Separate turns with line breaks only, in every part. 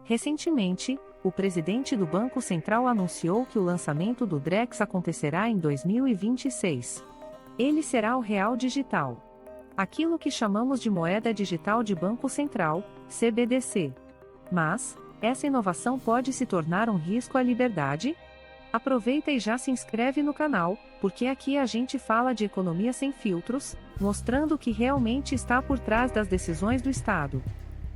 Recentemente, o presidente do Banco Central anunciou que o lançamento do Drex acontecerá em 2026. Ele será o real digital. Aquilo que chamamos de moeda digital de Banco Central, CBDC. Mas, essa inovação pode se tornar um risco à liberdade? Aproveita e já se inscreve no canal, porque aqui a gente fala de economia sem filtros, mostrando o que realmente está por trás das decisões do Estado.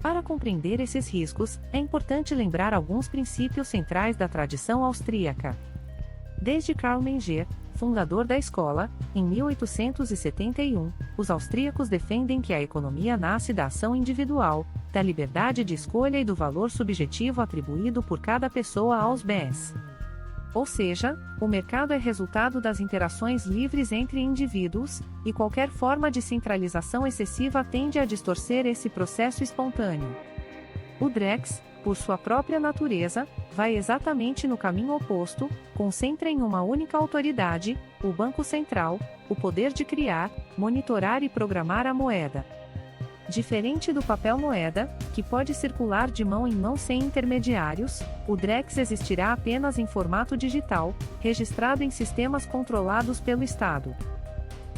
Para compreender esses riscos, é importante lembrar alguns princípios centrais da tradição austríaca. Desde Karl Menger, fundador da escola, em 1871, os austríacos defendem que a economia nasce da ação individual, da liberdade de escolha e do valor subjetivo atribuído por cada pessoa aos bens. Ou seja, o mercado é resultado das interações livres entre indivíduos, e qualquer forma de centralização excessiva tende a distorcer esse processo espontâneo. O Drex, por sua própria natureza, vai exatamente no caminho oposto, concentra em uma única autoridade, o Banco Central, o poder de criar, monitorar e programar a moeda. Diferente do papel moeda, que pode circular de mão em mão sem intermediários, o Drex existirá apenas em formato digital, registrado em sistemas controlados pelo Estado.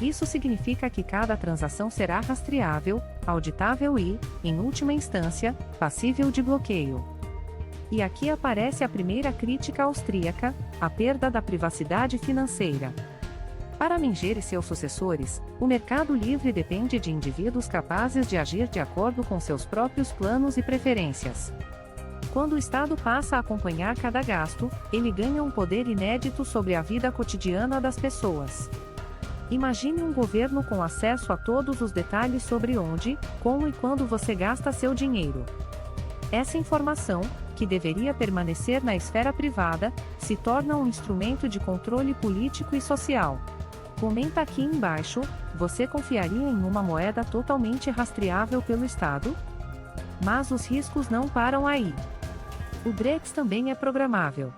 Isso significa que cada transação será rastreável, auditável e, em última instância, passível de bloqueio. E aqui aparece a primeira crítica austríaca, a perda da privacidade financeira. Para Menger e seus sucessores, o mercado livre depende de indivíduos capazes de agir de acordo com seus próprios planos e preferências. Quando o Estado passa a acompanhar cada gasto, ele ganha um poder inédito sobre a vida cotidiana das pessoas. Imagine um governo com acesso a todos os detalhes sobre onde, como e quando você gasta seu dinheiro. Essa informação, que deveria permanecer na esfera privada, se torna um instrumento de controle político e social. Comenta aqui embaixo, você confiaria em uma moeda totalmente rastreável pelo Estado? Mas os riscos não param aí. O Drex também é programável.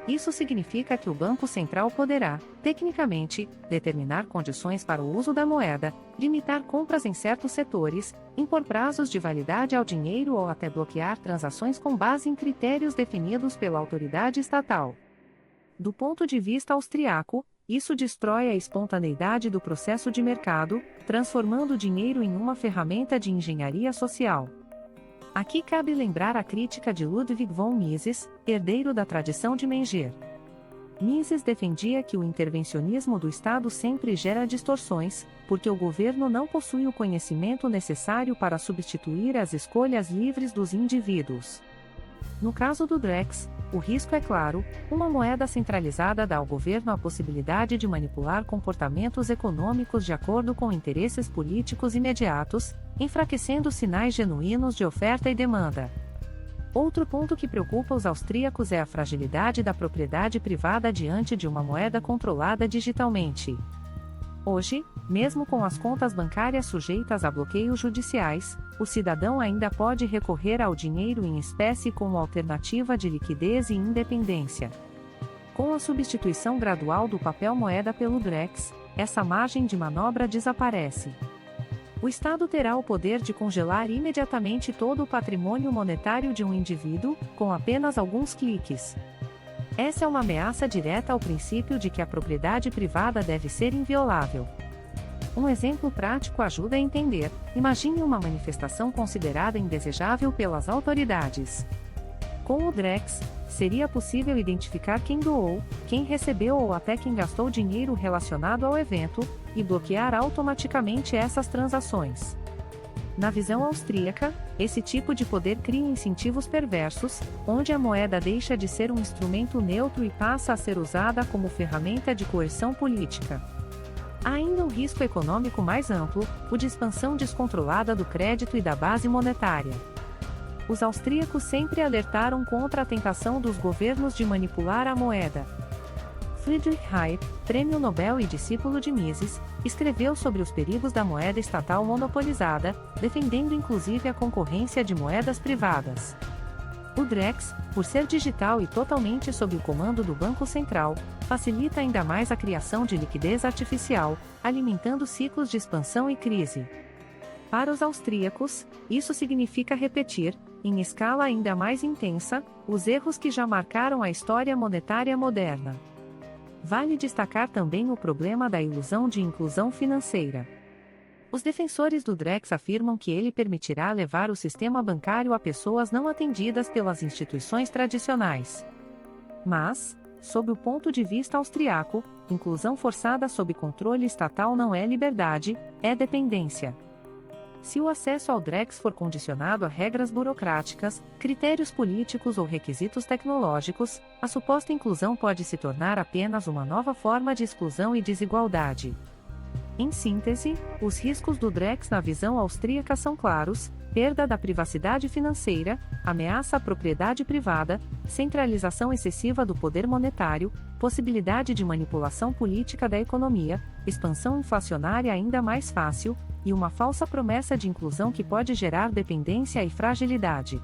Isso significa que o Banco Central poderá, tecnicamente, determinar condições para o uso da moeda, limitar compras em certos setores, impor prazos de validade ao dinheiro ou até bloquear transações com base em critérios definidos pela autoridade estatal. Do ponto de vista austriaco, isso destrói a espontaneidade do processo de mercado, transformando o dinheiro em uma ferramenta de engenharia social. Aqui cabe lembrar a crítica de Ludwig von Mises, herdeiro da tradição de Menger. Mises defendia que o intervencionismo do Estado sempre gera distorções, porque o governo não possui o conhecimento necessário para substituir as escolhas livres dos indivíduos. No caso do Drex, o risco é claro: uma moeda centralizada dá ao governo a possibilidade de manipular comportamentos econômicos de acordo com interesses políticos imediatos, enfraquecendo sinais genuínos de oferta e demanda. Outro ponto que preocupa os austríacos é a fragilidade da propriedade privada diante de uma moeda controlada digitalmente. Hoje, mesmo com as contas bancárias sujeitas a bloqueios judiciais, o cidadão ainda pode recorrer ao dinheiro em espécie como alternativa de liquidez e independência. Com a substituição gradual do papel moeda pelo Drex, essa margem de manobra desaparece. O Estado terá o poder de congelar imediatamente todo o patrimônio monetário de um indivíduo, com apenas alguns cliques. Essa é uma ameaça direta ao princípio de que a propriedade privada deve ser inviolável. Um exemplo prático ajuda a entender: imagine uma manifestação considerada indesejável pelas autoridades. Com o Drex, seria possível identificar quem doou, quem recebeu ou até quem gastou dinheiro relacionado ao evento, e bloquear automaticamente essas transações. Na visão austríaca, esse tipo de poder cria incentivos perversos, onde a moeda deixa de ser um instrumento neutro e passa a ser usada como ferramenta de coerção política. Há ainda um risco econômico mais amplo, o de expansão descontrolada do crédito e da base monetária. Os austríacos sempre alertaram contra a tentação dos governos de manipular a moeda. Friedrich Hayek, prêmio Nobel e discípulo de Mises, escreveu sobre os perigos da moeda estatal monopolizada, defendendo inclusive a concorrência de moedas privadas. O Drex, por ser digital e totalmente sob o comando do Banco Central, facilita ainda mais a criação de liquidez artificial, alimentando ciclos de expansão e crise. Para os austríacos, isso significa repetir, em escala ainda mais intensa, os erros que já marcaram a história monetária moderna. Vale destacar também o problema da ilusão de inclusão financeira. Os defensores do Drex afirmam que ele permitirá levar o sistema bancário a pessoas não atendidas pelas instituições tradicionais. Mas, sob o ponto de vista austríaco, inclusão forçada sob controle estatal não é liberdade, é dependência. Se o acesso ao Drex for condicionado a regras burocráticas, critérios políticos ou requisitos tecnológicos, a suposta inclusão pode se tornar apenas uma nova forma de exclusão e desigualdade. Em síntese, os riscos do Drex na visão austríaca são claros: perda da privacidade financeira, ameaça à propriedade privada, centralização excessiva do poder monetário, possibilidade de manipulação política da economia, expansão inflacionária ainda mais fácil, e uma falsa promessa de inclusão que pode gerar dependência e fragilidade.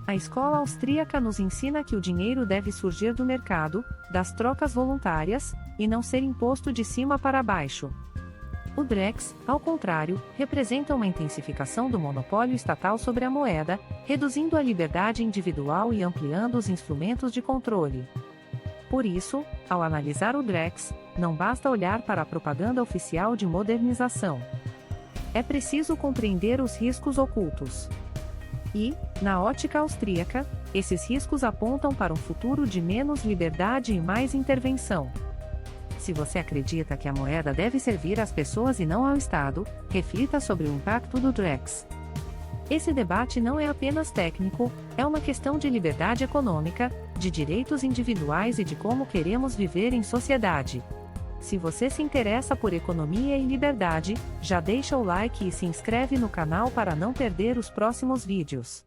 A escola austríaca nos ensina que o dinheiro deve surgir do mercado, das trocas voluntárias, e não ser imposto de cima para baixo. O Drex, ao contrário, representa uma intensificação do monopólio estatal sobre a moeda, reduzindo a liberdade individual e ampliando os instrumentos de controle. Por isso, ao analisar o Drex, não basta olhar para a propaganda oficial de modernização. É preciso compreender os riscos ocultos. E, na ótica austríaca, esses riscos apontam para um futuro de menos liberdade e mais intervenção. Se você acredita que a moeda deve servir às pessoas e não ao Estado, reflita sobre o impacto do Drex. Esse debate não é apenas técnico, é uma questão de liberdade econômica, de direitos individuais e de como queremos viver em sociedade. Se você se interessa por economia e liberdade, já deixa o like e se inscreve no canal para não perder os próximos vídeos.